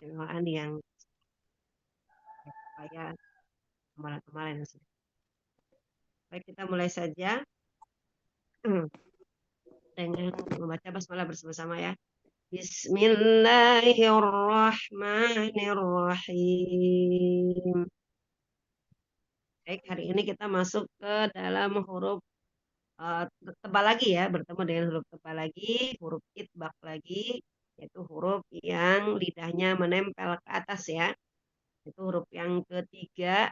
keistimewaan yang supaya kemarin-kemarin. Baik, kita mulai saja dengan membaca basmalah bersama-sama ya. Bismillahirrahmanirrahim. Baik, hari ini kita masuk ke dalam huruf tebal lagi ya, bertemu dengan huruf tebal lagi, huruf itbaq lagi, yaitu huruf yang lidahnya menempel ke atas ya. Itu huruf yang ketiga.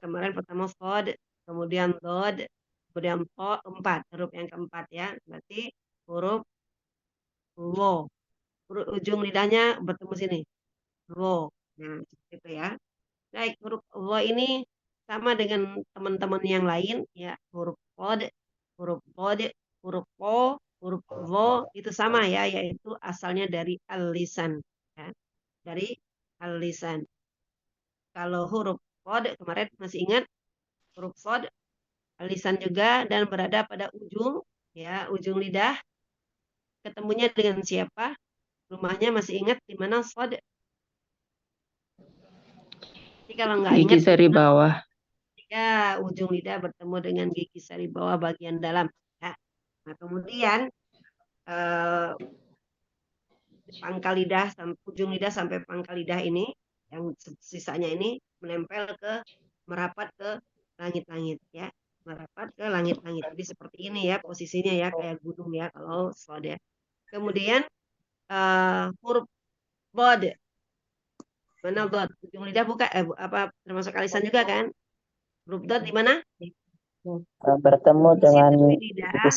Kemarin pertama fod, kemudian dod, kemudian to, empat, huruf yang keempat ya. Berarti huruf wo, ujung lidahnya bertemu sini, wo. Nah, seperti itu ya. Baik, huruf wo ini sama dengan teman-teman yang lain ya, huruf pod, huruf bod, huruf po, huruf wo itu sama ya, yaitu asalnya dari al-lisan ya, dari al-lisan. Kalau huruf pod kemarin masih ingat, huruf pod lisan juga dan berada pada ujung ya, ujung lidah. Ketemunya dengan siapa? Rumahnya masih ingat di mana sod? Jadi kalau nggak Gigi ingat seri bawah. ya, ujung lidah bertemu dengan gigi sari bawah bagian dalam ya. Nah, kemudian eh, pangkal lidah, ujung lidah sampai pangkal lidah ini yang sisanya ini menempel ke, merapat ke langit-langit ya, merapat ke langit-langit. Jadi seperti ini ya posisinya ya, kayak gunung ya kalau sod ya. Kemudian huruf bod, mana dot, ujung lidah buka apa termasuk alisan juga kan? Huruf dot di mana? Bertemu Sisi dengan tepi lidah,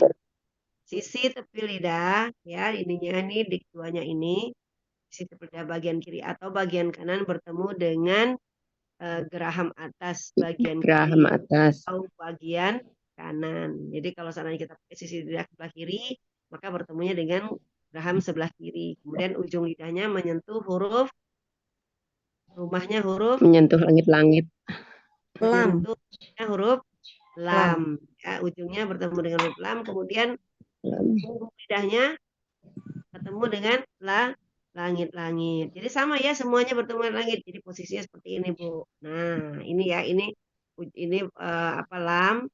sisi tepi lidah ya, ininya ini dik duanya ini, sisi tepi lidah bagian kiri atau bagian kanan bertemu dengan geraham atas bagian Geraham kiri atas. atau bagian kanan. Jadi kalau seandainya kita pakai sisi lidah sebelah kiri, maka bertemunya dengan geraham sebelah kiri. Kemudian ujung lidahnya menyentuh huruf, rumahnya huruf, Menyentuh langit-langit. menyentuh huruf lam. Ya, ujungnya bertemu dengan huruf lam, kemudian punggung lidahnya ketemu dengan langit-langit. Jadi sama ya, semuanya bertemu dengan langit. Jadi posisinya seperti ini, Bu. Nah, ini ya, ini apa, lam,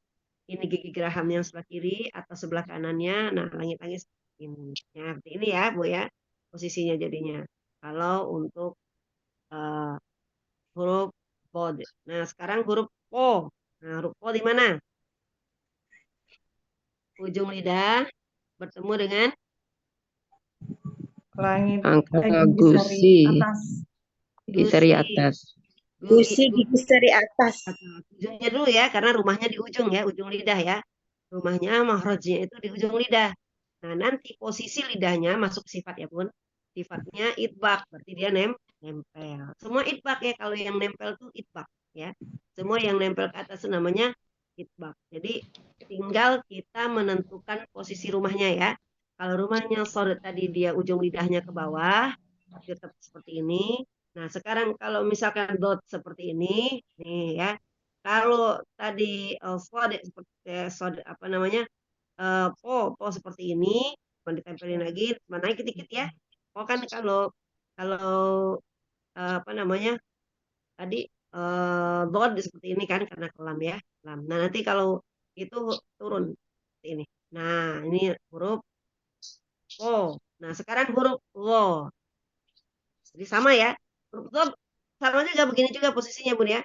ini gigi geraham yang sebelah kiri atau sebelah kanannya. Nah, langit-langit seperti ini. Ya, seperti ini ya, Bu ya. Posisinya jadinya. Kalau untuk huruf bod. Nah, sekarang huruf po. Nah, huruf po di mana? Ujung lidah bertemu dengan langit Angka gigi sari gusi. atas. Gigi sari gusi. atas. gusi gigi sari atas. Ujungnya dulu ya, karena rumahnya di ujung ya, ujung lidah ya. Rumahnya, mahrajnya itu di ujung lidah. Nah, nanti posisi lidahnya masuk sifat ya Bun. Sifatnya itbak, berarti dia nempel. Semua itbak ya, kalau yang nempel tuh itbak ya. Semua yang nempel ke atas itu namanya itbak. Jadi tinggal kita menentukan posisi rumahnya ya. Kalau rumahnya sodot tadi dia ujung lidahnya ke bawah, tetap seperti ini. Nah, sekarang kalau misalkan dot seperti ini, nih ya. Kalau tadi seperti apa namanya? Po seperti ini, ditempelin lagi, mana dikit-dikit ya. Oh kan kalau kalau apa namanya? Tadi dot seperti ini kan karena kelam ya, lam. Nah, nanti kalau itu turun seperti ini. Nah, ini huruf po. Nah, sekarang huruf wo. Jadi sama ya. Huruf sama juga begini juga posisinya Bun ya.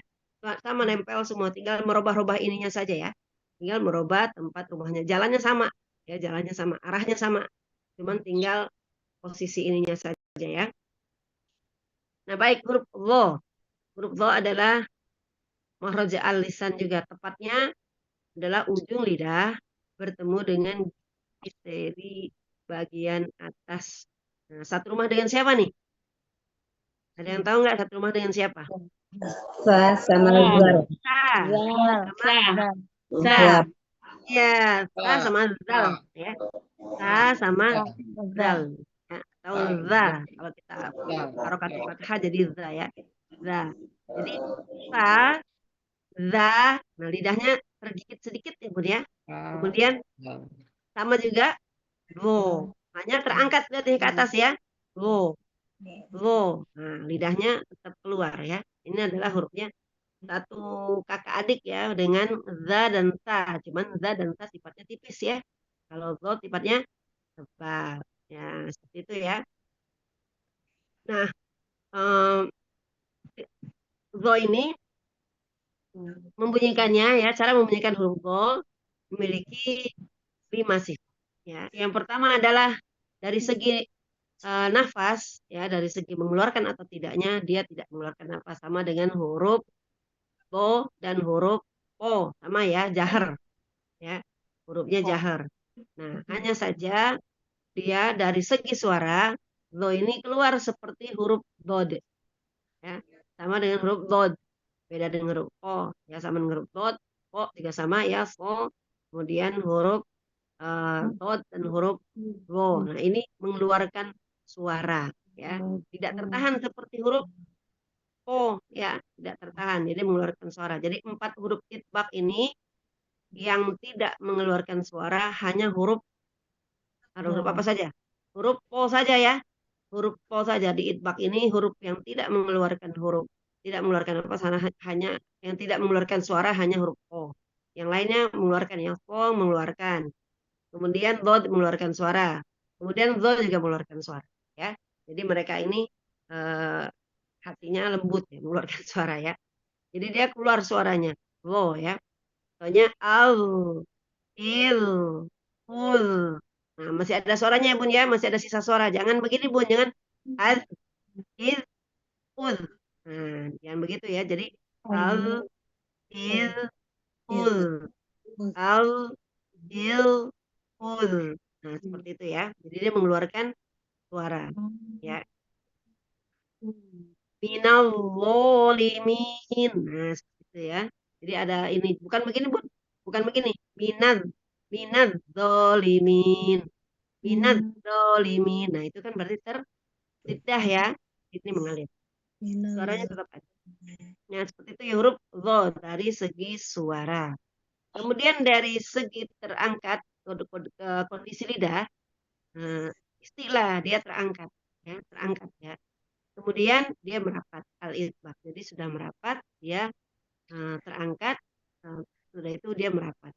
Sama nempel semua, tinggal merubah-rubah ininya saja ya. Tinggal merubah tempat rumahnya. Jalannya sama. Ya, jalannya sama, arahnya sama. Cuman tinggal posisi ininya saja ya. Nah, baik, huruf wo. Huruf wo adalah mahroja al-lisan juga. Tepatnya adalah ujung lidah bertemu dengan gigi bagian atas. Nah, satu rumah dengan siapa nih? Ada yang tahu nggak satu rumah dengan siapa? Sa sama zal. Sa. Ya, sa sama zal ya. Sa sama zal. Ya, atau za kalau kita harokat fathah jadi za ya. Za. Jadi sa, za, nah lidahnya tergigit sedikit ya Bun ya. Kemudian sama juga do. Hanya terangkat dari ke atas ya. Do. Lo. Nah, lidahnya tetap keluar ya. Ini adalah hurufnya satu kakak adik ya dengan za dan ta. Cuman za dan ta sifatnya tipis ya. Kalau zo sifatnya tebal. Ya, seperti itu ya. Nah, em, zo ini membunyikannya ya, cara membunyikan huruf zo memiliki 5 sifat. Ya, yang pertama adalah dari segi nafas ya, dari segi mengeluarkan atau tidaknya dia tidak mengeluarkan nafas, sama dengan huruf bo dan huruf po, sama ya, jahar ya, hurufnya jahar. Nah, hanya saja dia dari segi suara do ini keluar seperti huruf dod ya, sama dengan huruf dod, beda dengan huruf po ya, sama dengan huruf dod, po juga sama ya, so, kemudian huruf dot dan huruf wo. Nah, ini mengeluarkan suara ya, tidak tertahan seperti huruf po ya, tidak tertahan, jadi mengeluarkan suara. Jadi 4 huruf itbaq ini yang tidak mengeluarkan suara hanya huruf, ada huruf apa saja? Huruf po saja ya. Huruf po saja di itbaq ini huruf yang tidak mengeluarkan huruf, tidak mengeluarkan apa, hanya yang tidak mengeluarkan suara hanya huruf po. Yang lainnya mengeluarkan, yang po mengeluarkan. Kemudian dot mengeluarkan suara. Kemudian do juga mengeluarkan suara. Ya, jadi mereka ini eh, hatinya lembut ya, mengeluarkan suara ya. Jadi dia keluar suaranya, lo ya. Soalnya al, il, ul. Nah, masih ada suaranya ya Bun ya, masih ada sisa suara. Jangan begini Bun, jangan al, il, ul. Nah, jangan begitu ya. Jadi al, il, ul, al, il, ul. Nah, seperti itu ya. Jadi dia mengeluarkan suara ya. Minal zolimin. Nah, seperti itu ya. Jadi ada ini, bukan begini, Bun. Bukan begini. Minad zolimin. Minad zolimin. Nah, itu kan berarti terlidah ya. Ini mengalir. Suaranya tetap ada. Nah, seperti itu ya huruf zo dari segi suara. Kemudian dari segi terangkat kondisi lidah, istilah dia terangkat ya, terangkat ya. Kemudian dia merapat al-itbaq. Jadi sudah merapat, dia terangkat, sudah itu dia merapat.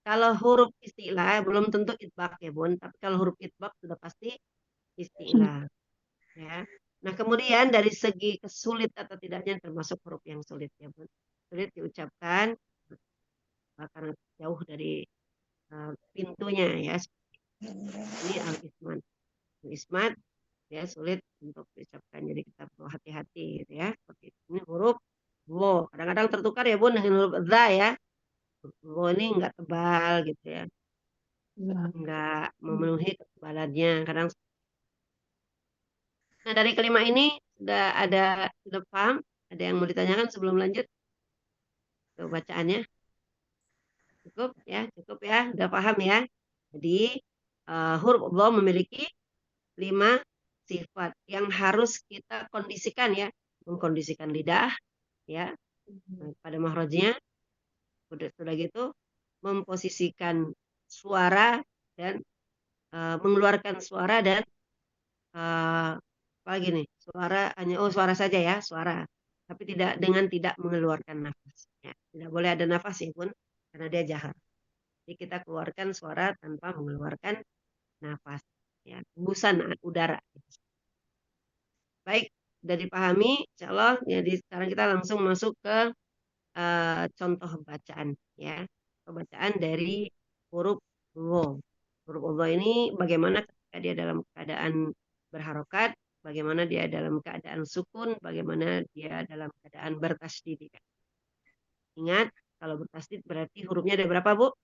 Kalau huruf istilah belum tentu itbaq ya Bun, tapi kalau huruf itbaq sudah pasti istilah ya. Nah, kemudian dari segi kesulit atau tidaknya termasuk huruf yang sulit ya Bun. Sulit diucapkan karena jauh dari pintunya ya. Ini al-ismat. Al-ismat ya sulit untuk diucapkan, jadi kita perlu hati-hati gitu ya, seperti itu. Ini huruf wo kadang-kadang tertukar ya Bun dengan huruf za ya. Wo ini enggak tebal gitu ya, enggak memenuhi ketebalannya kadang. Nah, dari kelima ini sudah paham, ada yang mau ditanyakan sebelum lanjut ke bacaannya? Cukup ya, udah paham ya. Jadi huruf wo memiliki 5 sifat yang harus kita kondisikan ya, mengkondisikan lidah ya pada mahrajnya, sudah gitu memposisikan suara dan mengeluarkan suara dan apa lagi nih, suara hanya suara saja ya, suara, tapi tidak mengeluarkan nafas ya. Tidak boleh ada nafas ya Pun, karena dia jahar. Jadi kita keluarkan suara tanpa mengeluarkan nafas ya, hembusan udara. Baik, sudah dipahami insya Allah. Jadi sekarang kita langsung masuk ke contoh bacaan ya. Pembacaan dari huruf wo. Huruf wo ini bagaimana ketika dia dalam keadaan berharokat, bagaimana dia dalam keadaan sukun, bagaimana dia dalam keadaan bertasdid. Ingat, kalau bertasdid berarti hurufnya ada berapa, Bu?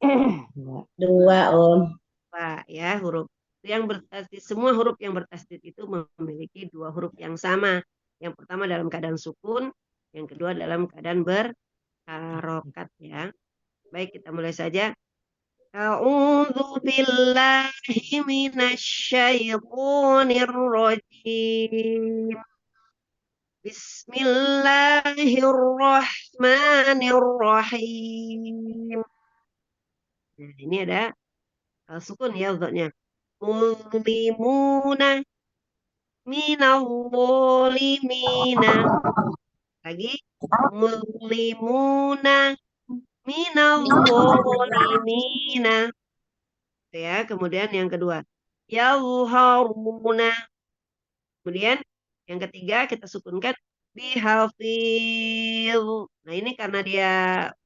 2 Om. Pak ya, huruf yang bertasdid, semua huruf yang bertasdid itu memiliki 2 huruf yang sama. Yang pertama dalam keadaan sukun, yang kedua dalam keadaan berharokat ya. Baik, kita mulai saja. A'udzu billahi minasyaitonir rajim. Bismillahirrahmanirrahim. Nah, ini ada sukun ya untuknya. Muslimuna. minawwalimina. Lagi muslimuna minawwalimina. Ya, kemudian yang kedua yadharuna. Kemudian yang ketiga kita sukunkan bihafiz. Nah, ini karena dia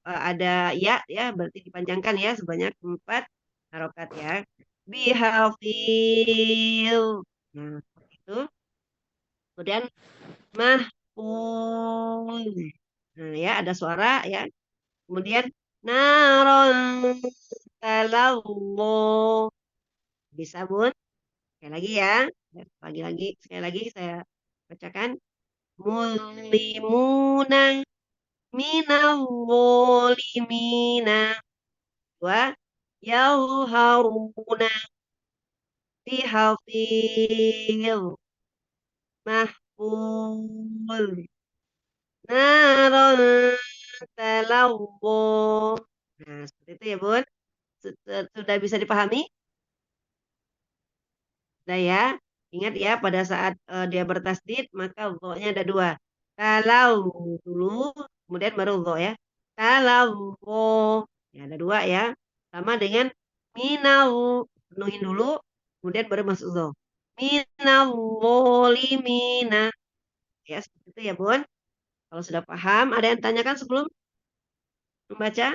ada ya berarti dipanjangkan ya sebanyak 4 harokat ya. Bihafiz. Nah, seperti itu. Kemudian mahfuz. Nah, ya ada suara ya. Kemudian naron talallah. Bisa, Bun? Sekali lagi ya. Sekali lagi saya bacakan. Muslimuna minawwalimina wa yawharuna bihafil mahfuz naron talawwo. Nah, seperti itu ya, Bun. Sudah bisa dipahami? Nah ya, ingat ya pada saat dia bertasdid maka nya ada dua. Kalau dulu, kemudian baru dho ya. Kalau ya ada dua ya. Sama dengan minau, penuhin dulu, kemudian baru masuk dho. Minawwalimina. Ya seperti itu ya Bun. Kalau sudah paham, ada yang tanyakan sebelum membaca?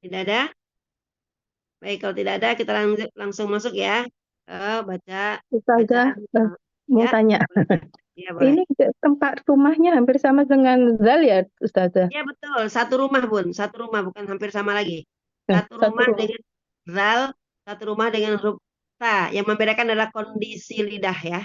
Tidak ada? Baik, kalau tidak ada kita langsung masuk ya. Baca Ustazah, bacaan. mau Ya, tanya. ya boleh. Ini tempat rumahnya hampir sama dengan Zal ya, Ustazah? Ya betul, satu rumah Bun, satu rumah bukan hampir sama lagi. Satu Satu rumah rumah. dengan zal, satu rumah dengan huruf ta. Yang membedakan adalah kondisi lidah ya.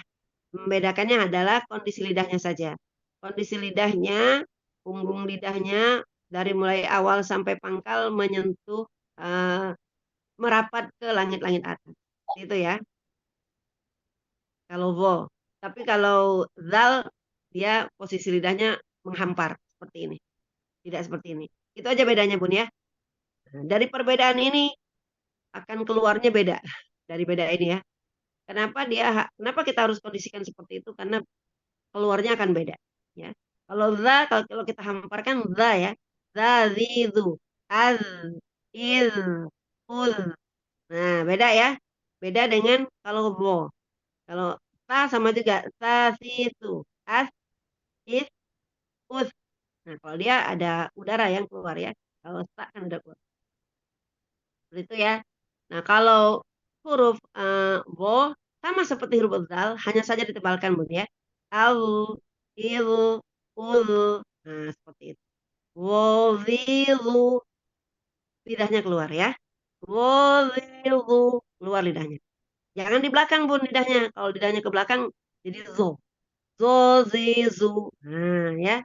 Membedakannya adalah kondisi lidahnya saja. Kondisi lidahnya, punggung lidahnya dari mulai awal sampai pangkal menyentuh eh, merapat ke langit-langit atas. Itu ya. Kalau vo. Tapi kalau zal dia posisi lidahnya menghampar seperti ini. Tidak seperti ini. Itu aja bedanya Bun ya. Nah, dari perbedaan ini akan keluarnya beda dari beda ini ya. Kenapa kita harus kondisikan seperti itu? Karena keluarnya akan beda ya. Kalau kita hamparkan za ya. Za, zizu, az, iz, ul. Nah, beda ya. Beda dengan kalau bo. Kalau ta sama juga sa, situ, as, is, us. Nah, kalau dia ada udara yang keluar ya. Kalau ta kan ada keluar. Seperti itu ya. Nah, kalau huruf bo sama seperti huruf zal, hanya saja ditebalkan Bun ya. Au, ilu, ulu. Nah, seperti itu. Wozilu, lidahnya keluar ya. Wozilu, keluar lidahnya. Jangan di belakang Bun lidahnya. Kalau lidahnya ke belakang jadi zo. Zo, zizu. Nah, ya.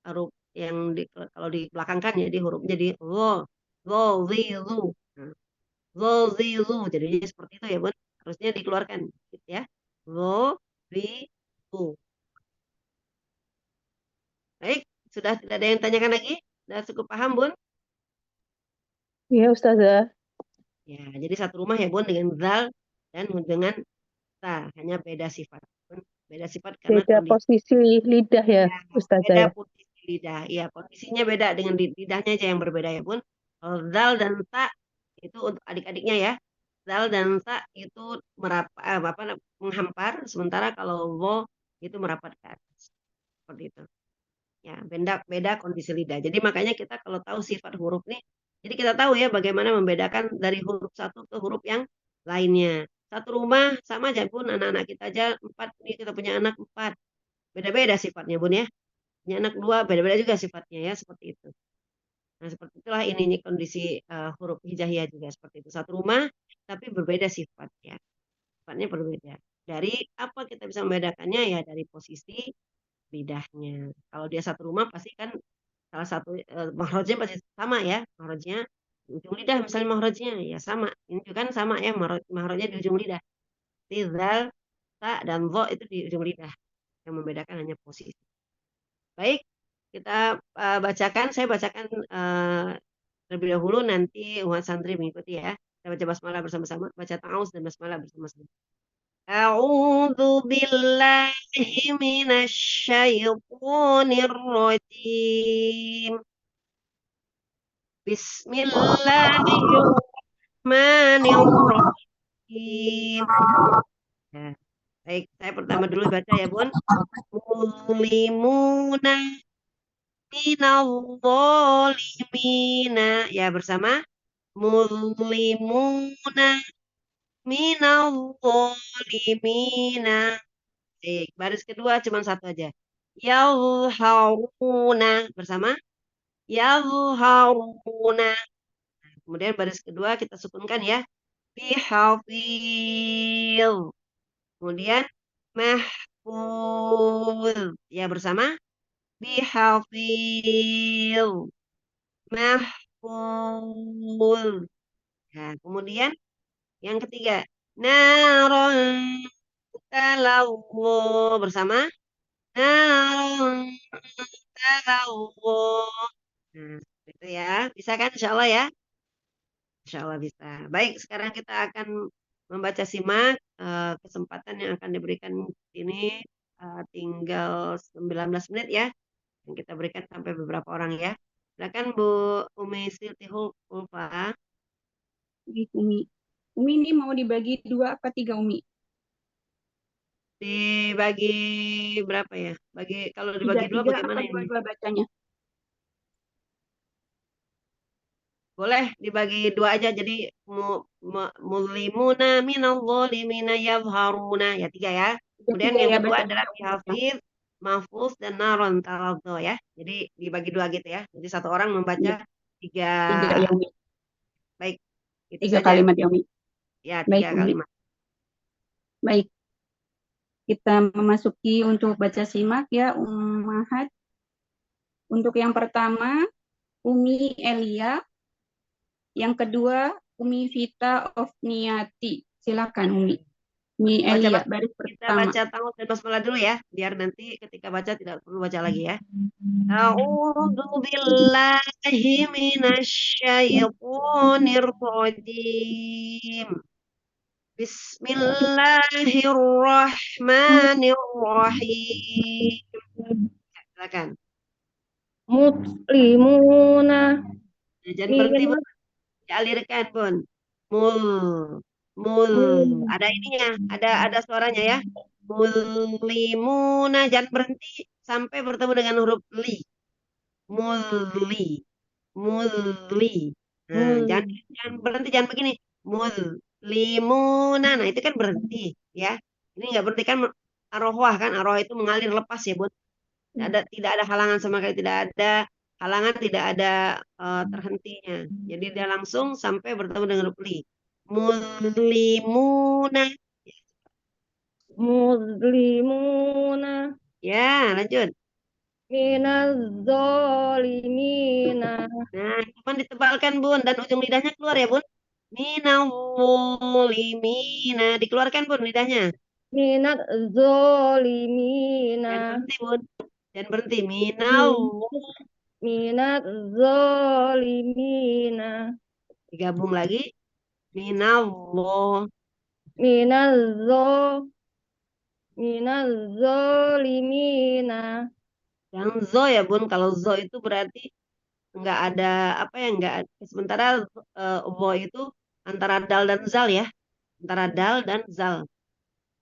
Huruf yang kalau di belakang kan jadi huruf jadi zo. Zo, zizu. Nah, zo, zizu. Jadinya seperti itu ya, Bun. Harusnya dikeluarkan gitu ya. Zo, zizu. Baik, sudah tidak ada yang tanyakan lagi? Sudah cukup paham, Bun? Iya, Ustazah. Ya, jadi satu rumah ya, Bun, dengan zal dan dengan ta. Hanya beda sifat. Bun. Beda sifat karena Beda kondisi. posisi lidah ya, Ya, Ustazah beda ya. posisi lidah. Iya, kondisinya beda dengan lidahnya aja yang berbeda ya, Bun. Kalau zal dan ta itu untuk adik-adiknya ya. Zal dan ta itu menghampar, sementara kalau wo itu merapat ke atas. Seperti itu. Ya, beda kondisi lidah. Jadi makanya kita kalau tahu sifat huruf nih, jadi kita tahu ya bagaimana membedakan dari huruf satu ke huruf yang lainnya. Satu rumah sama aja Bun, anak-anak kita aja 4, nih kita punya anak 4. Beda-beda sifatnya Bun ya. Punya anak 2, beda-beda juga sifatnya ya, seperti itu. Nah, seperti itulah ini kondisi huruf hijaiyah juga seperti itu. Satu rumah tapi berbeda sifat ya. Sifatnya berbeda. Dari apa kita bisa membedakannya ya dari posisi lidahnya. Kalau dia satu rumah pasti kan salah satu mahrojnya pasti sama ya. Mahrojnya di ujung lidah misalnya mahrojnya ya sama. Ini juga kan sama ya mahrojnya di ujung lidah. Tizal, ta dan zo itu di ujung lidah. Yang membedakan hanya posisi. Baik, kita bacakan. Saya bacakan terlebih dahulu nanti umat santri mengikuti ya. Kita baca basmalah bersama-sama, baca ta'awuz dan basmalah bersama-sama. A'udzu billahi minasyaitonir rajim. Bismillahirrahmanirrahim. Nah, baik, saya pertama dulu baca ya, Bun. Muslimuna minadh-dhalimina. Ya, bersama. Muslimuna minadh-dhalimina. Baik, baris kedua cuma satu aja. Yadhharuna. Bersama. Yadhharuna. Kemudian baris kedua kita sukunkan ya. Bihafil. Kemudian mahfuz. Ya, bersama. Bihafil. Mahfuz. Nah, kemudian yang ketiga. Naron talawwo. Bersama. Naron talawwo. Nah, itu ya. Bisa kan insya Allah ya? Insya Allah bisa. Baik, sekarang kita akan membaca simak kesempatan yang akan diberikan ini tinggal 19 menit ya. Yang kita berikan sampai beberapa orang ya. Silakan Bu Umi Siti Hulfa. Baik, Umi. Umi ini mau dibagi 2 apa 3, Umi? Dibagi berapa ya? Kalau dibagi 2 3 bagaimana apa ini? 2 bacanya? Boleh dibagi 2 aja. Jadi mulimuna minadh-dhalimina yadhharuna. Ya 3 ya. Kemudian 3 yang ya kedua bacanya. adalah bihafidz, mahfuz, dan naron taladho ya. Jadi dibagi 2 gitu ya. Jadi satu orang membaca 3. 3 ya, Umi. Baik, itu 3 saja. kalimat ya, Umi. Ya, Baik, 3 Umi. kalimat. Baik. Kita memasuki untuk baca simak ya, Ummahat. Untuk yang pertama, Umi Elia. Yang kedua, Umi Vita Ofniati. Silakan, Umi. Umi Baca Elia, bas- baris Kita pertama. baca ta'awudz dan basmalah dulu ya. Biar nanti ketika baca tidak perlu baca lagi ya. A'udzu billahi minasyaitonir rajim. Bismillahirrahmanirrahim. Silakan. Muslimuna Jangan berhenti, Bun. minal Dialirkan, Bun. Mul. Mul. Ada ininya, ada suaranya ya. Mulimuna. Jangan berhenti sampai bertemu dengan huruf li. Mulli. Mulli. Nah, jangan berhenti, jangan begini. Mullimuna. Nah, itu kan berhenti ya. Ini nggak berhenti kan, arwah kan, arwah itu mengalir lepas ya, Bun. Tidak ada halangan sama sekali, tidak ada halangan, tidak ada terhentinya. Jadi dia langsung sampai bertemu dengan huruf li. Mullimuna. muslimuna Ya, lanjut. minaz zalimina Nah, cuman ditebalkan, Bun, dan ujung lidahnya keluar ya, Bun. Minawulimina. Dikeluarkan, Bun, lidahnya. minaz zalimina Jangan berhenti, Bun. Jangan berhenti. Minawu. minaz zalimina Digabung lagi. Minallah. minaz zo minaz zalimina Yang zo ya, Bun. Kalau zo itu berarti nggak ada apa ya, nggak ada. Sementara wo itu antara dal dan zal ya. Antara dal dan zal.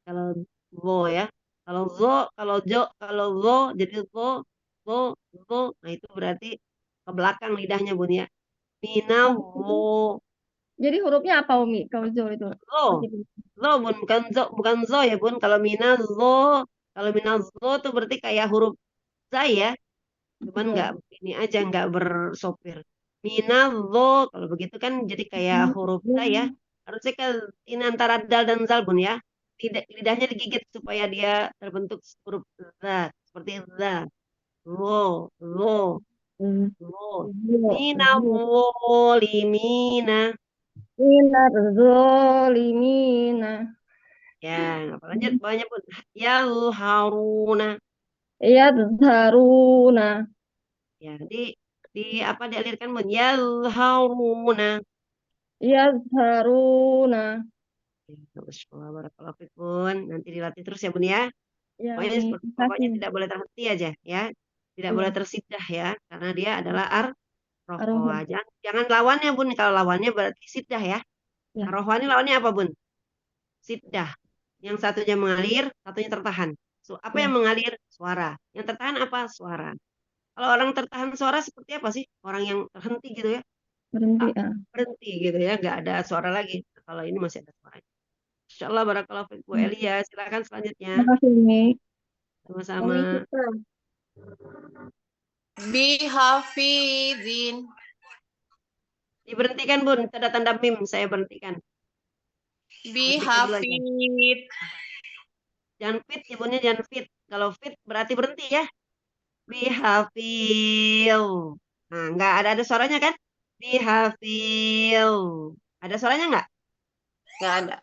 Kalau wo ya. Kalau zo jadi zo, zo. Nah, itu berarti ke belakang lidahnya, Bun ya. Minawo. jadi hurufnya apa Umi kalau zo itu Zo. Zo, Bun. Bukan zo ya, Bun. Kalau minazo. Kalau minazo itu berarti kayak huruf zai ya. Cuman nggak ini aja, nggak bersopir. Minazo. Kalau begitu kan jadi kayak huruf zai ya. Harusnya kan ini antara dal dan zal, Bun ya. Lidahnya digigit supaya dia terbentuk huruf za. Seperti za. Wo. Wo. Wo. Minawolimina. minaz zalimina Ya, apa lanjut bawahnya, Bun. Haruna. yadharuna Ya, apa dialirkan, Bun? Haruna. yadharuna Masya Allah, barakallahu fikum. Nanti dilatih terus ya Bun ya. Ya, Pokoknya Umi. pokoknya Makasih. tidak boleh terhenti aja ya. Tidak Iya, boleh tersidah ya, karena dia adalah Ar-Rahman. ar-rohwa. Jangan lawannya Bun. Kalau lawannya berarti sidah ya. Ya, Ar-rohwa ini lawannya apa Bun? Sidah. Yang satunya mengalir, satunya tertahan. So, apa ya, yang mengalir? Suara. Yang tertahan apa? Suara. Kalau orang tertahan suara seperti apa sih? Orang yang terhenti gitu ya. berhenti. Ah, berhenti gitu ya, nggak ada suara lagi. Kalau ini masih ada suara. Insya Allah barakallahu fiik Bu Elia. Silakan selanjutnya. Makasih, Umi. Sama-sama. Umi Citra. Bihafidin. Diberhentikan Bun, tanda-tanda mim saya berhentikan. Berhentikan dulu aja. Bihafid. Jangan fit, ya Bunnya jangan fit. Kalau fit berarti berhenti ya. Bihafil. Nah, nggak ada suaranya kan? Bihafil. Ada suaranya nggak? Nggak ada.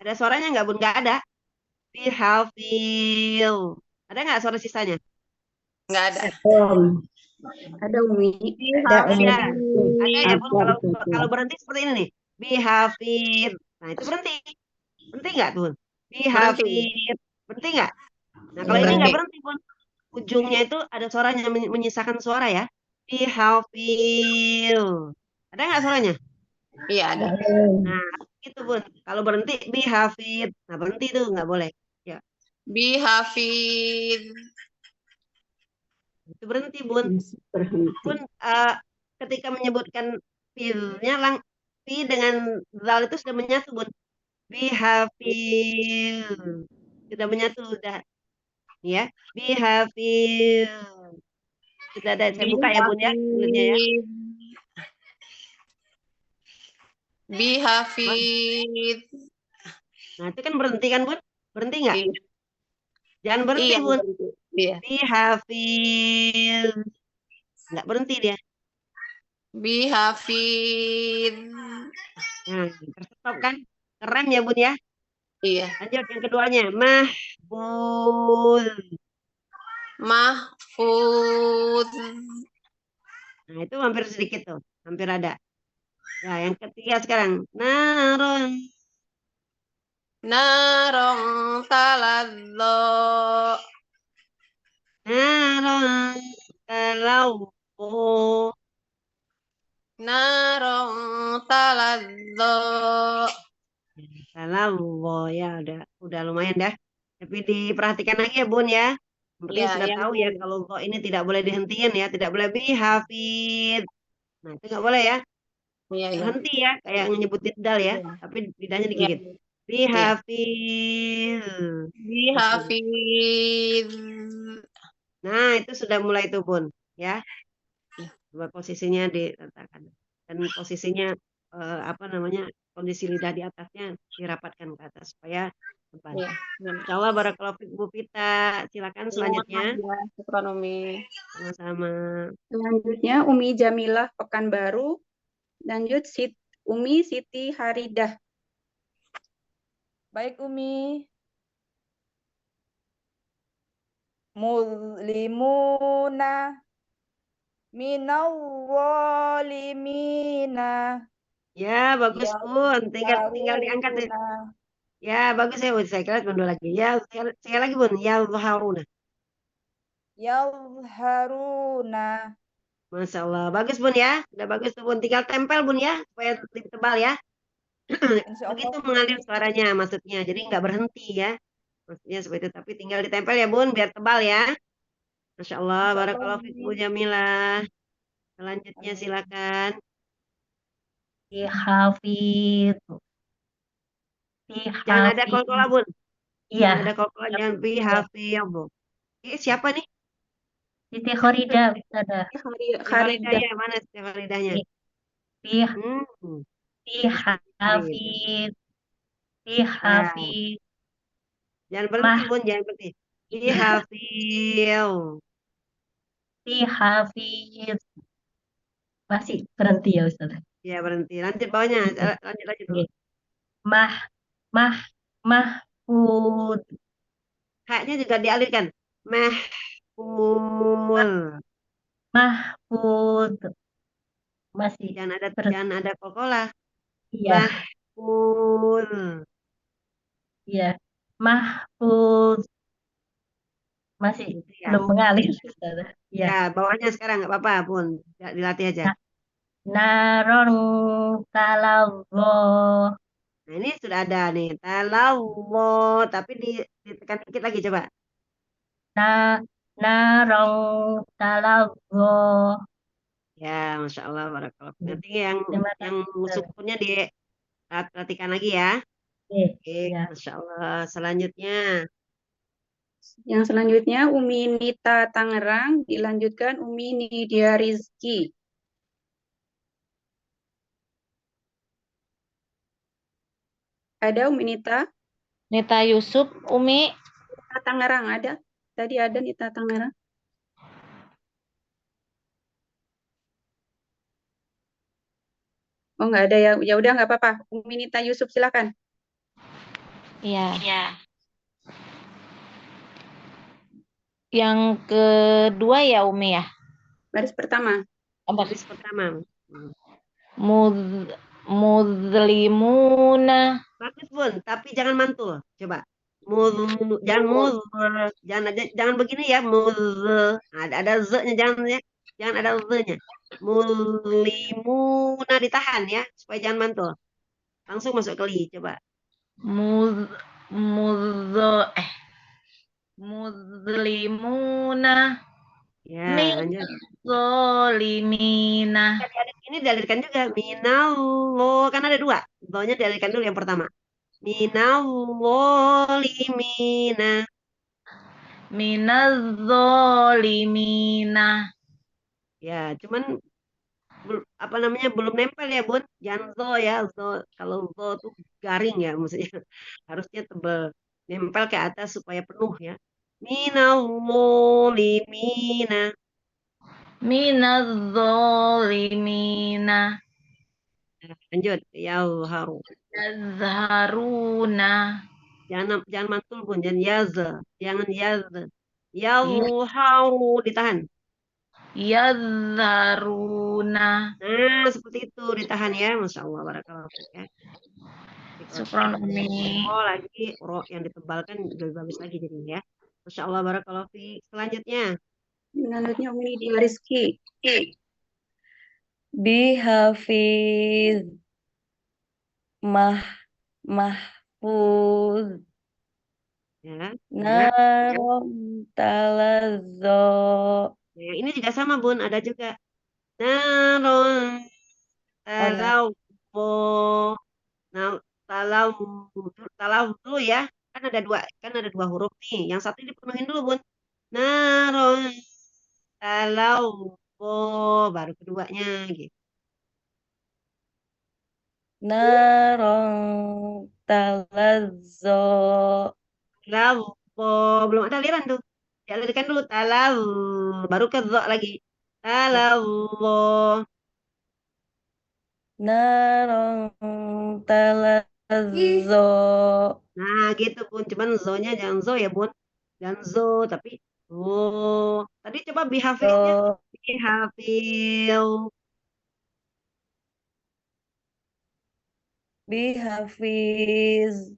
Ada suaranya nggak Bun? Nggak ada. Bihafil. Ada nggak suara sisanya? Nggak ada. Om. Ada Umi. Ada Umi. Ada. Ada ya Bun. Apa Kalau berhenti seperti ini nih. Bihafid. Nah, itu berhenti. Berhenti nggak Bun? Berhenti. Bihafid. Berhenti nggak? Nah, kalau ini Berhenti. nggak berhenti Bun. Ujungnya itu ada suaranya, menyisakan suara ya. Bihafil. Ada nggak suaranya? Iya ada. Nah, itu Bun. Kalau berhenti, bihafid. Nah, berhenti itu nggak boleh. Ya, Bihafid. itu berhenti Bun. Berhenti. Bun, ketika menyebutkan filnya, fi dengan zal itu sudah menyatu Bun. Bihafil. Sudah menyatu, sudah. Ya, bihafil. Sudah ada, saya buka ya Bun ya, mulutnya ya. Bihafid. Nah, itu kan berhenti kan Bun? Berhenti nggak? Iya. Jangan berhenti Iya. Bun. Berhenti. Iya. Bihafil. Nggak berhenti dia. Bihafid. Nah, terstop kan? Keren ya Bun ya. Iya. Lanjut yang keduanya. Mahfuz. Mahfud. Nah, itu hampir sedikit tuh. Hampir ada. Ya, yang ketiga sekarang. Naron. Narong taladho. Naron. Kalau. Narong taladho. Kalau ya udah lumayan dah. Tapi diperhatikan lagi ya Bun ya. Yang penting Ya, sudah yang tahu ya kalau kok ini tidak boleh dihentikan ya, tidak boleh bihafid. Nah, itu nggak boleh ya. iya, iya. Berhenti ya, kayak nyebutin dal ya, Iya. tapi lidahnya Iya. digigit. Bihafid. Bihafid. Nah, itu sudah mulai tuh Bun ya. Iya. Coba posisinya diletakkan. Dan posisinya apa namanya? Kondisi lidah di atasnya dirapatkan ke atas supaya tebal. Iya. Insya Allah barakallahu fiik Bu Vita. Silakan selanjutnya. Ya, syukran Umi. Sama-sama. Selanjutnya Umi Jamilah Pekanbaru. Lanjut Umi Siti Haridah. Baik Umi. Muzlimuna minawwalimina Ya, bagus Bun. Tinggal diangkat deh. yazharuna Ya, bagus ya Bun. Saya kira cuma dua lagi. Ya, sekali lagi Bun. Ya Haruna. yazharuna. Masya Allah. Bagus Bun ya. Udah bagus tuh Bun. Tinggal tempel Bun ya. Supaya lebih tebal ya. Insya Allah. Begitu mengalir suaranya maksudnya. Jadi nggak berhenti ya. Maksudnya seperti itu. Tapi tinggal ditempel ya Bun. Biar tebal ya. Masya Allah. Insya Allah, Barakallahu fiik Bu Umi. Jamilah. Selanjutnya Amin. silakan. Bihafid. Jangan ada Bihafid. kol-kola Bun. Iya, Jangan ada kol-kola. Jangan bihafil Bu. Siapa nih? Siti Khorida Ustazah. Haridah. Ya, mana setiap lidahnya? Bih, Hmm. bihafid. Bihafid. Jangan berhenti Mah, Bun, jangan berhenti. Bihafil. bihafid. Masih berhenti ya Ustazah. Ya berhenti. Lanjut bawahnya. Lanjut dulu. Mah, mahfud. Haknya juga dialirkan. Mahful. Mahfud. Masih Jangan ada berhenti. jangan ada kol-kola. Iya. mahfuz. Ya. Mahfuz. Masih Gitu ya. belum mengalir, Ustazah. Ya. Ya, bawahnya sekarang nggak apa-apa, Bun. Ya, dilatih aja. Na- Naron talazzo. Nah, ini sudah ada nih. Talawwo, tapi ditekan dikit lagi coba. Na Naron talazzo. Ya, Masya Allah, barakallah. Nanti yang Terima yang kasih, Ustazah. sukunnya diperhatikan lagi ya. Oke. Oke, Ya. Masya Allah. Selanjutnya, Yang selanjutnya Umi Nita Tangerang, dilanjutkan Umi Nidia Rizki. Ada Umi Nita? Nita Yusuf, Umi. Nita Tangerang ada? Tadi ada Nita Tangerang. Oh, nggak ada ya. Ya udah nggak apa-apa. Umi Nita Yusuf silakan. Iya. Yang kedua ya, Umi ya. Baris pertama. baris pertama. Muz Muzlimuna. Bagus, Bun, tapi jangan mantul. Coba. Muz, jangan muz, jangan begini ya. Muz, ada z-nya, jangan ya. Jangan ada z-nya. Muslimuna ditahan ya, supaya jangan mantul. Langsung masuk ke li, coba. Muz Muzo Muzlimuna. Ya, lanjut. Zolimina. Ini dialirkan juga. Minallah, kan ada dua. Bawahnya dialirkan dulu yang pertama. Minallolimina. Minazzolimina. Ya, cuman apa namanya belum nempel ya, Bun. Jangan zo ya, zo. Kalau zo tuh garing ya, maksudnya harusnya tebel. Nempel ke atas supaya penuh ya. Minallolimina. Minazzolimina. Lanjut. Yalharu. Yazharuna. Jangan mantul, Bun. Jangan yaza. Jangan yaza. Yalharu ditahan. Yazharuna. Nah, seperti itu ditahan ya. Masya Allah, barakallahu fiik ya. Syukron, Umi. Oh, lagi ro yang ditebalkan lebih bagus lagi jadinya ya. Masya Allah, barakallahu fiik. Selanjutnya. Selanjutnya Umi Nidia Rizki. Bihafiz mahfuz Ya, ya. naron talazzo. Nah, ini juga sama, Bun. Ada juga. Naron talawwo. Nah, talau talau dulu ya. Kan ada dua huruf nih. Yang satu dipenuhin dulu, Bun. Naron talawwo. Baru keduanya gitu. Naron talazzo. Talawwo. Belum ada aliran tuh. Dialirkan dulu. Talau. Baru ke dha lagi. Talawwo. Naron talazzo. Nah, gitu, Bun. Cuman zo-nya jangan zo ya, Bun. Jangan zo, tapi tadi coba bihafiznya. Zo. Bihafil. Bihafiz.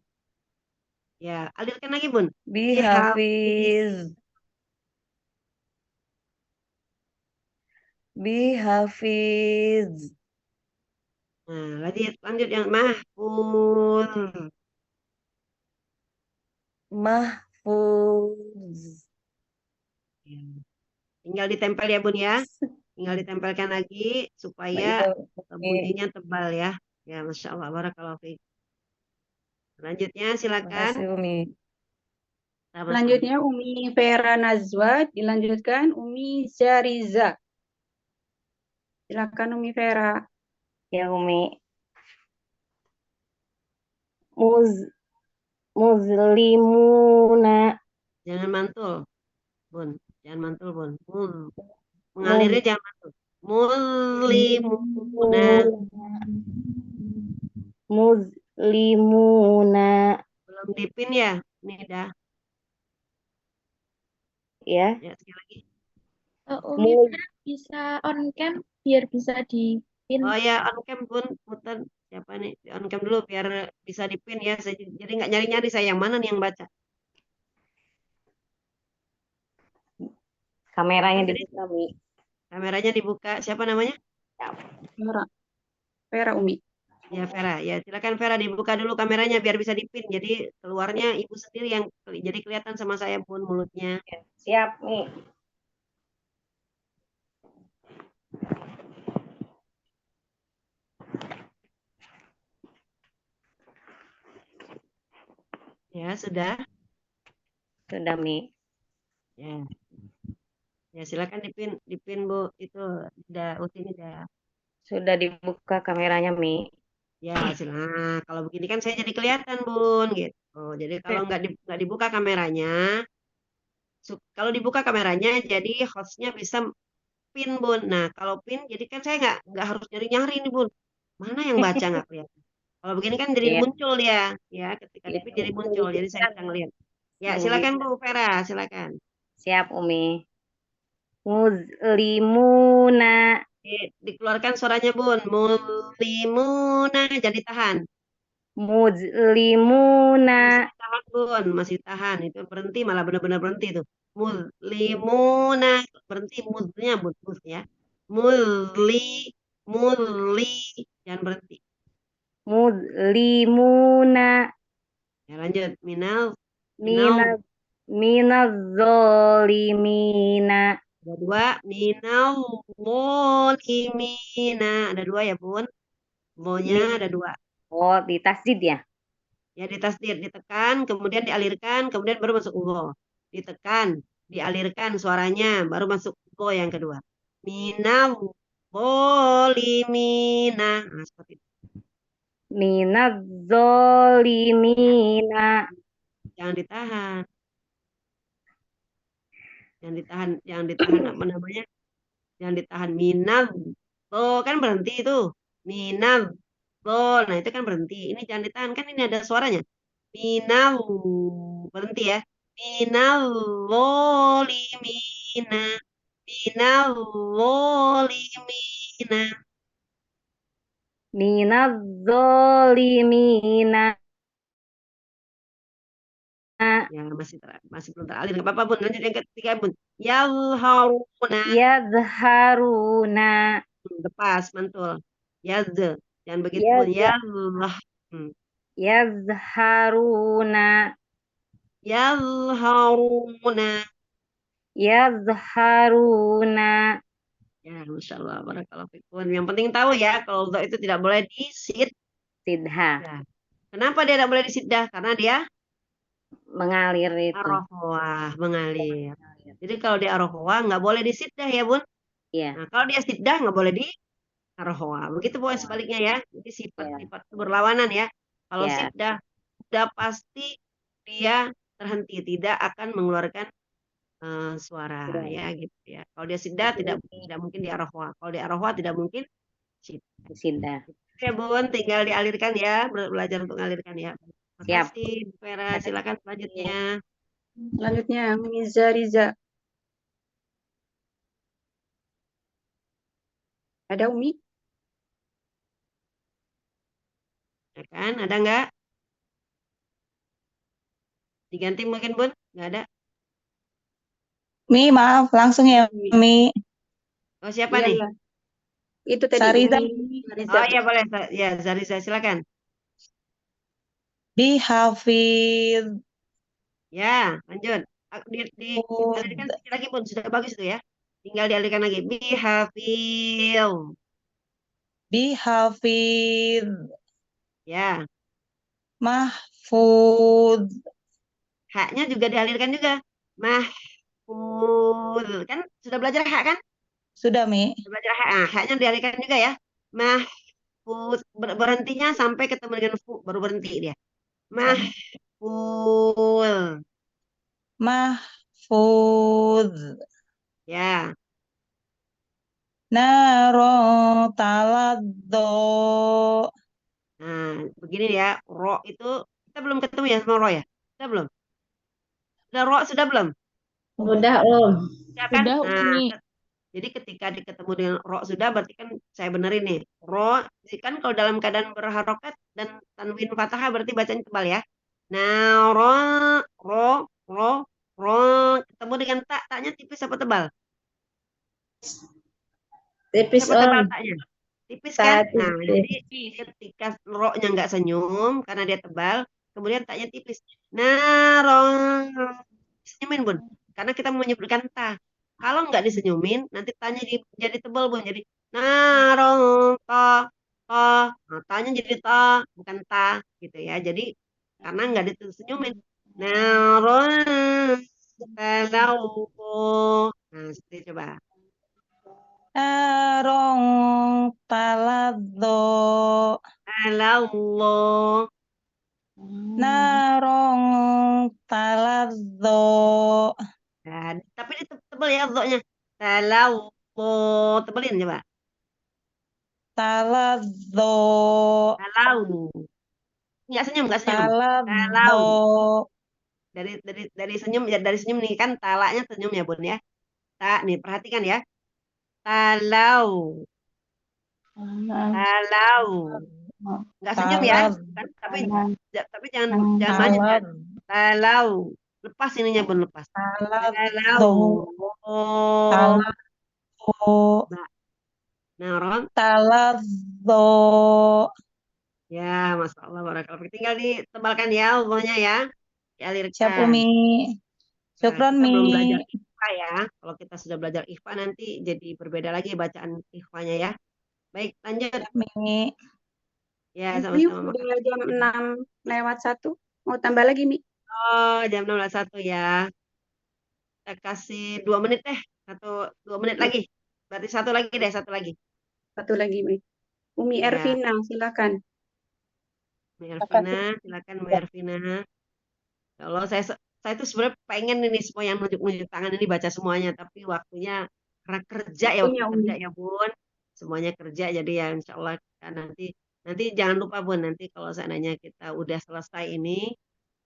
Ya, alirkan lagi, Bun. Bihafiz. Bihafiz. Nah, lanjut yang mahfuz. Mahfuz. Ya. Tinggal ditempel ya, Bun ya. Tinggal ditempelkan lagi supaya bunyinya tebal ya. Ya, Masya Allah, barakallahu fiik. Selanjutnya silakan. Makasih Umi. Sama-sama. Selanjutnya Umi Vera Nazwa, dilanjutkan Umi Zariza. Silakan Umi Vera. Ya Umi. Muslimuna. Jangan mantul, Bun. Jangan mantul, Bun. Mengalirnya jangan mantul. Muslimuna. Muslimuna. Belum dipin ya? Ini dah. Ya. Ya, sekali lagi. Umi Vera bisa on cam biar bisa di Pin. Oh ya, on cam Bun, Punten. Siapa nih? On cam dulu biar bisa dipin ya. Jadi nggak nyari-nyari saya yang mana nih yang baca. Kameranya Silakan tadi dibuka, Mi. kameranya dibuka. Siapa namanya? Vera. Vera Umi. Ya Vera. Ya silakan Vera dibuka dulu kameranya biar bisa dipin. Jadi keluarnya ibu sendiri yang jadi kelihatan sama saya Bun mulutnya. Siap, Mi. Ya sudah. Sudah, Mi. Ya. Ya silakan dipin Bu. Itu udah ini udah. Sudah dibuka kameranya, Mi. Ya silakan. Kalau begini kan saya jadi kelihatan Bun gitu. Jadi kalau nggak dibuka kameranya, kalau dibuka kameranya jadi hostnya bisa pin Bun. Nah kalau pin jadi kan saya nggak harus nyari-nyari nih Bun. Mana yang baca nggak kelihatan. Kalau begini kan jadi Iya, muncul dia. Ya ketika iya. dipin jadi muncul. Jadi saya bisa ngelihat. Ya silakan Bu Vera silakan. Siap, Umi. Muslimuna. Dikeluarkan suaranya Bun. Mulimuna jadi tahan. Muslimuna. Masih tahan Bun, masih tahan. Itu berhenti malah benar-benar berhenti tuh. Mulimuna berhenti mudnya mud ya. Muli muli jangan berhenti. Muslimuna. Ya lanjut. Minal Minaz minaz zolimina. ada dua. Minal zolimina ada dua ya Bun. Lo-nya ada dua. Oh, di tasdid ya? Ya ditasdir, ditekan, kemudian dialirkan, kemudian baru masuk go. Ditekan, dialirkan suaranya, baru masuk go yang kedua. Minal zolimina. Nah, seperti itu. Minaz zolimina. Jangan ditahan. Jangan ditahan apa namanya? Jangan ditahan minal. Oh, kan berhenti itu. Minal. Oh, nah itu kan berhenti. Ini jangan ditahan, kan ini ada suaranya. Minal. Berhenti ya. Minal zolimina. Minal zolimina. Minaz zolimina. Ya, masih belum teralir. Nggak apa-apa, Bun. Lanjut yang ketiga, Bun. Yalharuna. Yazharuna. Lepas, mantul. Yaz. Jangan begitu, Bun. Yaz- Yallah. Yazharuna. Yalharuna. Yazharuna. Ya, Masya Allah. Barakallahu fikum. Yang penting tahu ya, kalau dha itu tidak boleh disid. Sidha. Kenapa dia tidak boleh disiddah? Karena dia Mengalir itu. arrohwah, mengalir. Jadi kalau dia arrohwah, nggak boleh disiddah ya, Bun. Iya. Nah, kalau dia siddah, nggak boleh di arrohwah. Begitu pokoknya sebaliknya ya. Jadi sifat-sifat itu berlawanan ya. Kalau Ya. siddah, sudah pasti dia terhenti, tidak akan mengeluarkan suara ya gitu ya. Kalau dia siddah tidak mungkin di arrohwah. Kalau di arrohwah tidak mungkin siddah. Sidha. Oke, Bun, tinggal dialirkan ya, belajar untuk mengalirkan ya. Terima Siap. kasih, Bu Vera. Silakan selanjutnya. Selanjutnya Miza Riza. Ada Umi? Ya kan, ada nggak? Diganti mungkin, Bun? Nggak ada. Mi, maaf, langsung ya, Mi. Oh, siapa Iya, nih? iya. Itu tadi Sariza. Umi Riza. Oh iya boleh. Ya, Zariza silakan. Bihafiz. Ya, lanjut. Dialirkan sedikit lagi Bun, sudah bagus itu ya. Tinggal dialirkan lagi. Bihafil. Bihafiz. Ya, Mahfuz. haknya juga dialirkan juga. Mahfuz. Kan sudah belajar hak kan? Sudah, Mi. Sudah belajar hak. Nah, haknya dialirkan juga ya. Mahfuz. Berhentinya sampai ketemu dengan fu, baru berhenti dia. Mahfuz. Mahfuz. Ya, Naro taladdo. nah begini ya. Ro itu kita belum ketemu ya sama ro ya? Sudah belum? Sudah ro sudah belum? Udah, Om. Ya kan? Sudah, Nah, Umi. Jadi ketika ketemu dengan ro sudah berarti kan saya benerin nih. Ro kan kalau dalam keadaan berharokat dan tanwin fathah berarti bacanya tebal ya. Nah, ro ketemu dengan tak, taknya tipis apa tebal? Tipis Apa tebal Om. taknya? Tipis kan? Tak Nah, tipis. jadi ketika ro-nya nggak senyum karena dia tebal, kemudian taknya tipis. Nah, ro senyumin Bun, karena kita mau menyebutkan ta. Kalau nggak disenyumin, nanti tanya jadi tebal Bun. Jadi narong ta ta, nah, tanya jadi ta, bukan ta gitu ya. Jadi karena nggak disenyumin. Narong talau. Nah, seperti coba. Narong taladho. Talau. Narong taladho. Nah, tapi ini tebal ya nya. Talau. Tebelin coba. Taladho. Talau. Nggak senyum, nggak senyum. Taladho. Talau. Dari senyum ya, dari senyum nih kan talaknya senyum ya Bun ya. Tak nih perhatikan ya. Talau. Talau. Nggak senyum ya. Tapi jangan maju kan. Talad. Talau. Lepas ininya Bun, lepas. Taladho. Talau. Oh. Taladho. Nah, Ron. Taladho. Ya, Masya Allah, barakallahu. Tinggal ditebalkan ya, Allahnya ya. Siap Dialirkan. Umi. Nah, Syukron kita belum Mi. belajar ikhfa ya. Kalau kita sudah belajar ikhfa nanti jadi berbeda lagi bacaan ikhfanya ya. Baik, lanjut. Mi. Ya, Ini sama-sama. udah jam 6:01. Mau tambah lagi, Mi? Oh, jam 16.01 ya. Kita kasih 2 menit deh. 2 menit lagi. Berarti satu lagi deh, satu lagi. Satu lagi, Mi. Umi Ya, Ervina, silakan. Mbak Ervina, silakan Mbak Ervina. Kalau saya tuh sebenarnya pengen ini semua yang nunjuk-nunjuk tangan ini baca semuanya, tapi waktunya karena kerja ya, waktu Waktunya, kerja Umi. ya Bun, semuanya kerja jadi ya insya Allah kita nanti jangan lupa Bun, nanti kalau seandainya kita udah selesai ini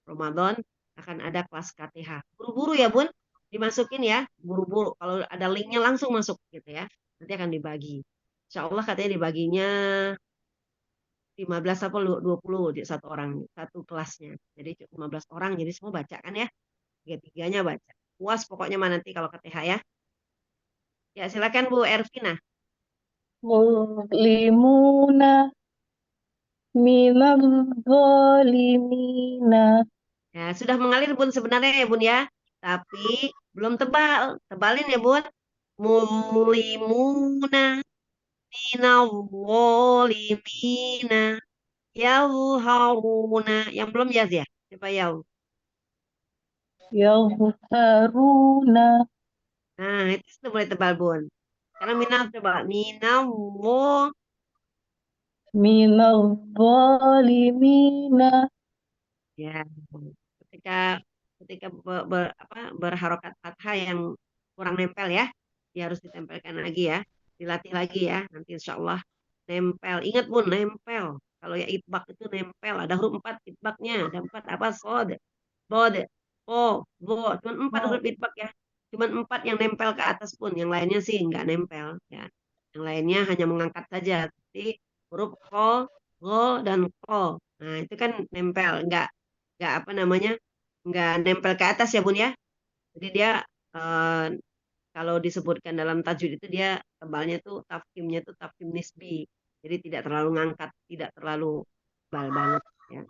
Ramadan akan ada kelas KTH. Buru-buru ya Bun, dimasukin ya, buru-buru. Kalau ada linknya langsung masuk gitu ya, nanti akan dibagi. Insya Allah katanya dibaginya 15 apa 20 di satu orang, satu kelasnya. Jadi 15 orang, jadi semua baca kan ya. Tiga-tiganya baca. Puas pokoknya mah nanti kalau KTH ya. Ya silakan Bu Ervina. Muslimuna minal zalimina. Ya, sudah mengalir Bun sebenarnya ya Bun ya. Tapi belum tebal. Tebalin ya Bun. Mulimuna minal zalimina. Yauharuna. Yang belum ya. Coba yau. Yadharuna Nah, itu sudah mulai tebal Bun. Karena minal coba. Minal minal zalimina. ya. Ketika ketika berharokat fathah yang kurang nempel ya, dia harus ditempelkan lagi ya, dilatih lagi ya, nanti insya Allah nempel. Ingat Bun, nempel. Kalau ya itbak itu nempel, ada huruf 4 itbaknya, ada 4 apa? Sod, bod, po, bo, cuman 4 huruf itbak ya. Cuman 4 yang nempel ke atas Pun, yang lainnya sih nggak nempel ya. Yang lainnya hanya mengangkat saja, seperti huruf ko, go, dan ko. Nah, itu kan nempel, nggak apa namanya, nggak nempel ke atas ya Bun ya. Jadi dia eh, kalau disebutkan dalam tajwid itu dia tebalnya tuh tafkhimnya tuh tafkhim nisbi. Jadi tidak terlalu ngangkat, tidak terlalu tebal banget ya.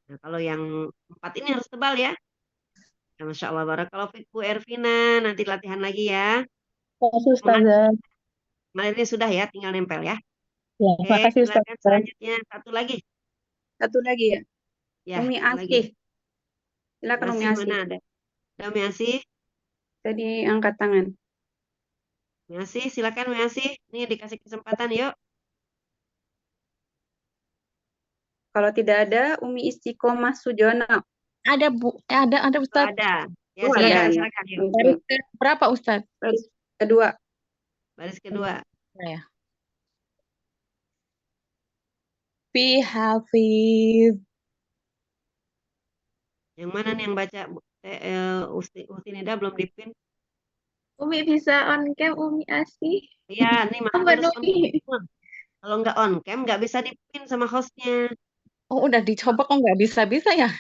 Nah, kalau yang 4 ini harus tebal ya. Ya, Masya Allah, barakallahu fiik Bu Ervina. Nanti latihan lagi ya. Makasih Ustazah. Kemarinnya sudah ya, tinggal nempel ya. Ya, Oke, makasih silakan Ustazah. selanjutnya satu lagi. Satu lagi ya. Ya, Umi satu lagi. Asih. Silakan Umi Asih Asih. mana ada? Ada Umi Asih? Tadi angkat tangan. Umi Asih, silakan Umi Asih. Nih dikasih kesempatan yuk. Kalau tidak ada, Umi Istiqomah Sujono. Ada Bu, ada Oh, Ustaz. ada. Ya, Oh, silakan, ada ya. silakan yuk. Baris ke berapa Ustaz? Baris kedua. Baris kedua. Saya. Fi hafiz. Yang mana nih yang baca? Usti Nida belum dipin. Umi bisa on cam, Umi Asih. Iya, nih Apa harus on Numi? cam. Kalau nggak on cam nggak bisa dipin sama hostnya. Oh, udah dicoba kok nggak bisa-bisa ya?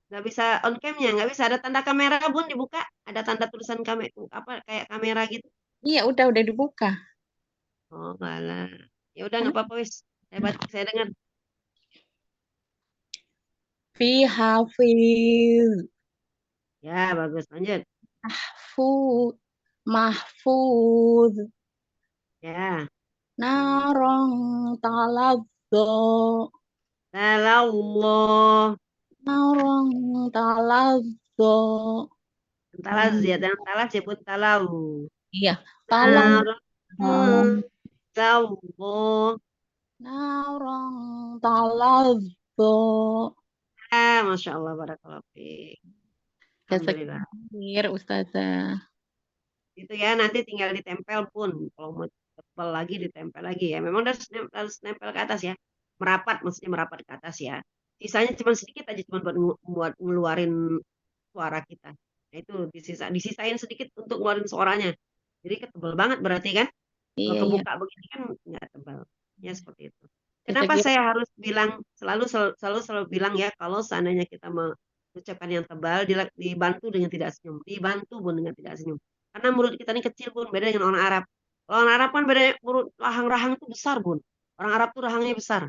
Nggak bisa on camnya, nggak bisa ada tanda kamera Bun dibuka, ada tanda tulisan kamera apa kayak kamera gitu. Iya, udah dibuka. Oh, malah. Ya udah nggak apa-apa wis. Saya dengar. Fi hafiz. Ya, bagus. Lanjut. Mahfuz. Mahfuz. Ya. Narong talazzo. Talallah. Narong talazzo. Talaz ya, dan talaz ya Bun talau. Iya, talazzo. Talallah. Narong talazzo. Masya Allah, barakallahu fiik. Alhamdulillah. Jazakallah, Ustazah. Itu ya, nanti tinggal ditempel Pun. Kalau mau tebal lagi, ditempel lagi ya. Memang harus nempel ke atas ya. Merapat, maksudnya merapat ke atas ya. Sisanya cuma sedikit aja, cuma buat ngeluarin suara kita. Nah, itu disisain sedikit untuk ngeluarin suaranya. Jadi ketebal banget berarti kan? Kalau Iya, iya. kebuka begini kan nggak tebal. Ya seperti itu. Kenapa Jazakallah. saya harus bilang selalu bilang ya kalau seandainya kita mengucapkan yang tebal dibantu dengan tidak senyum, dibantu Bun dengan tidak senyum. Karena mulut kita ini kecil Bun, beda dengan orang Arab. Kalau orang Arab kan beda mulut rahang-rahang itu besar Bun. Orang Arab tuh rahangnya besar.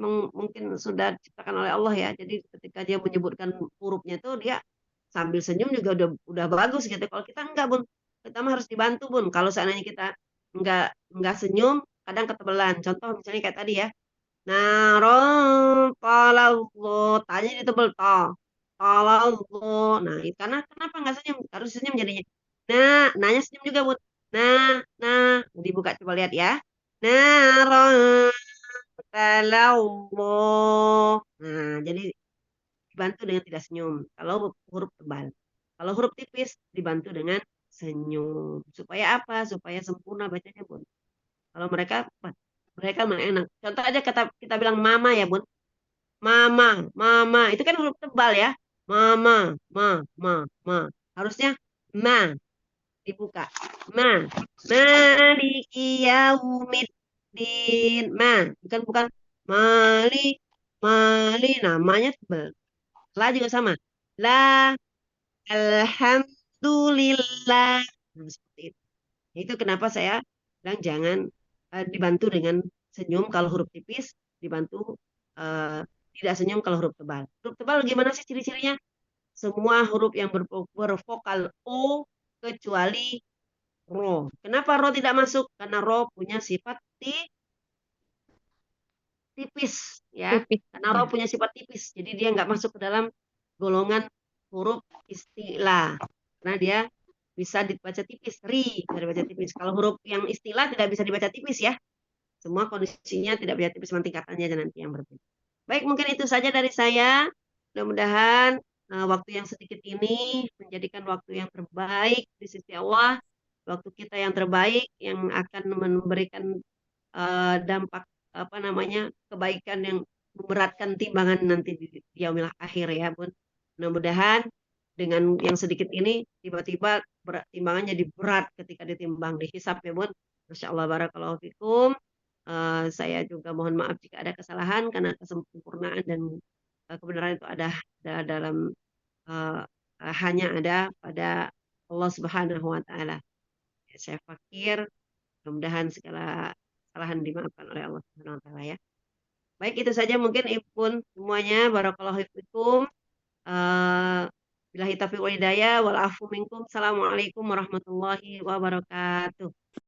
Mungkin sudah diciptakan oleh Allah ya. Jadi ketika dia menyebutkan hurufnya itu dia sambil senyum juga udah bagus gitu. Kalau kita enggak Bun, kita mah harus dibantu Bun. Kalau seandainya kita enggak senyum, kadang ketebelan. Contoh misalnya kayak tadi ya. Naron talallo, tanya ditebel ta. Talallo. Nah, karena kenapa enggak senyum? Harus senyum jadinya. Nah, nanya senyum juga Bun. Nah, dibuka coba lihat ya. Naron talallo. Nah, jadi dibantu dengan tidak senyum. Kalau huruf tebal. Kalau huruf tipis dibantu dengan senyum. Supaya apa? Supaya sempurna bacanya, Bun. Kalau mereka enak. Contoh aja kita bilang mama ya, Bun. Mama. Itu kan huruf tebal ya. Mama, ma. Harusnya ma dibuka. Maliki yaumiddin. Bukan Mali namanya tebal. La juga sama. La alhamdulillah. Nah, seperti itu. Itu kenapa saya bilang jangan dibantu dengan senyum kalau huruf tipis, dibantu tidak senyum kalau huruf tebal. Huruf tebal gimana sih ciri-cirinya? Semua huruf yang bervokal O kecuali ro. Kenapa ro tidak masuk? Karena ro punya sifat tipis ya. Tipis. Karena ro punya sifat tipis. Jadi dia nggak masuk ke dalam golongan huruf istilah. Karena dia bisa dibaca tipis, bisa dibaca tipis. Kalau huruf yang istilah tidak bisa dibaca tipis ya. Semua kondisinya tidak bisa tipis, cuma tingkatannya aja nanti yang berbeda. Baik, mungkin itu saja dari saya. Mudah-mudahan waktu yang sedikit ini menjadikan waktu yang terbaik di sisi Allah, waktu kita yang terbaik yang akan memberikan dampak kebaikan yang memberatkan timbangan nanti di yaumil akhir ya Bun. Mudah-mudahan dengan yang sedikit ini tiba-tiba timbangan jadi berat ketika ditimbang dihisab ya Bun. Masya Allah barakallahu fikum. Saya juga mohon maaf jika ada kesalahan karena kesempurnaan dan kebenaran itu ada dalam hanya ada pada Allah Subhanahu wa taala. Saya fakir, mudah-mudahan segala kesalahan dimaafkan oleh Allah Subhanahu wa taala ya. Baik, itu saja mungkin Ibu semuanya. Barakallahu fikum. Billahi taufiq wal hidayah wal afu minkum. Assalamualaikum warahmatullahi wabarakatuh.